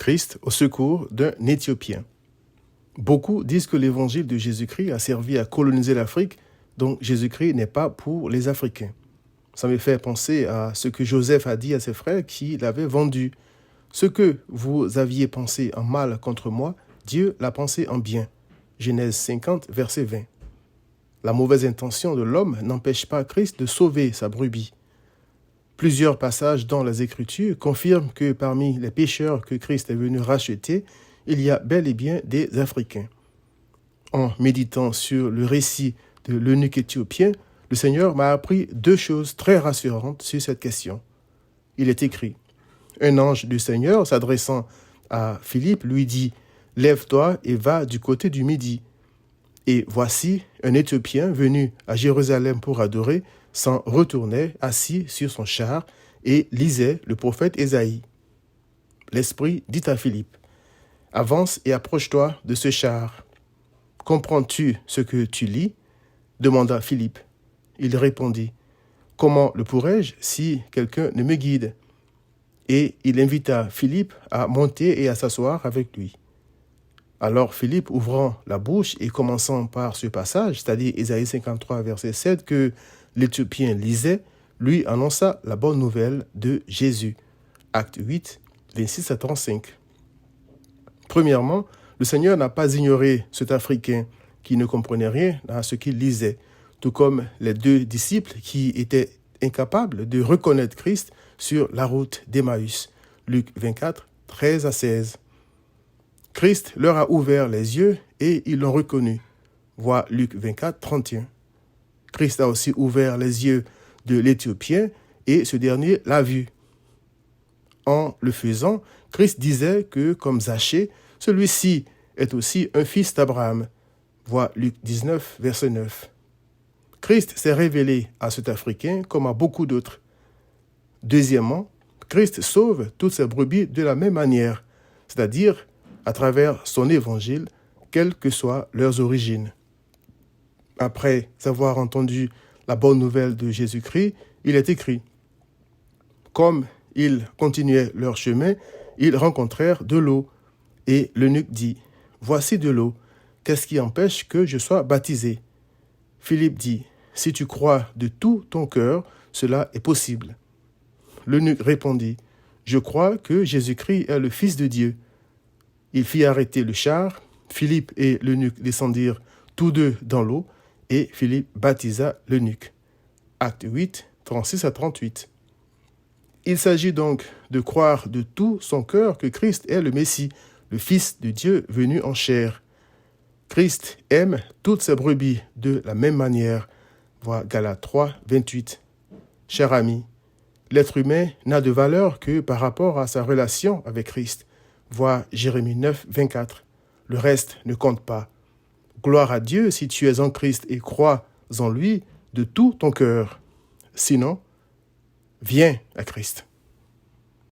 Christ au secours d'un Éthiopien. Beaucoup disent que l'évangile de Jésus-Christ a servi à coloniser l'Afrique, donc Jésus-Christ n'est pas pour les Africains. Ça me fait penser à ce que Joseph a dit à ses frères qui l'avaient vendu. Ce que vous aviez pensé en mal contre moi, Dieu l'a pensé en bien. Genèse 50, verset 20. La mauvaise intention de l'homme n'empêche pas Christ de sauver sa brebis. Plusieurs passages dans les Écritures confirment que parmi les pécheurs que Christ est venu racheter, il y a bel et bien des Africains. En méditant sur le récit de l'eunuque éthiopien, le Seigneur m'a appris deux choses très rassurantes sur cette question. Il est écrit, un ange du Seigneur s'adressant à Philippe lui dit « Lève-toi et va du côté du Midi ». Et voici, un Éthiopien venu à Jérusalem pour adorer s'en retournait assis sur son char et lisait le prophète Ésaïe. L'Esprit dit à Philippe, « Avance et approche-toi de ce char. Comprends-tu ce que tu lis » demanda Philippe. Il répondit, « Comment le pourrais-je si quelqu'un ne me guide ?» Et il invita Philippe à monter et à s'asseoir avec lui. Alors Philippe, ouvrant la bouche et commençant par ce passage, c'est-à-dire Ésaïe 53, verset 7, que l'Éthiopien lisait, lui annonça la bonne nouvelle de Jésus. Acte 8, 26 à 35. Premièrement, le Seigneur n'a pas ignoré cet Africain qui ne comprenait rien à ce qu'il lisait, tout comme les deux disciples qui étaient incapables de reconnaître Christ sur la route d'Emmaüs. Luc 24, 13 à 16. Christ leur a ouvert les yeux et ils l'ont reconnu. Vois Luc 24, 31. Christ a aussi ouvert les yeux de l'Éthiopien et ce dernier l'a vu. En le faisant, Christ disait que, comme Zachée, celui-ci est aussi un fils d'Abraham. Vois Luc 19, verset 9. Christ s'est révélé à cet Africain comme à beaucoup d'autres. Deuxièmement, Christ sauve toutes ses brebis de la même manière, c'est-à-dire à travers son évangile, quelles que soient leurs origines. Après avoir entendu la bonne nouvelle de Jésus-Christ, il est écrit « Comme ils continuaient leur chemin, ils rencontrèrent de l'eau. Et l'eunuque dit « Voici de l'eau, qu'est-ce qui empêche que je sois baptisé ?» Philippe dit « Si tu crois de tout ton cœur, cela est possible. » L'eunuque répondit « Je crois que Jésus-Christ est le Fils de Dieu. » Il fit arrêter le char, Philippe et l'eunuque descendirent tous deux dans l'eau, et Philippe baptisa l'eunuque. Acte 8, 36 à 38. Il s'agit donc de croire de tout son cœur que Christ est le Messie, le Fils de Dieu venu en chair. Christ aime toutes ses brebis de la même manière. Vois Galates 3, 28. Cher ami, l'être humain n'a de valeur que par rapport à sa relation avec Christ. Vois Jérémie 9, 24. Le reste ne compte pas. Gloire à Dieu si tu es en Christ et crois en lui de tout ton cœur. Sinon, viens à Christ.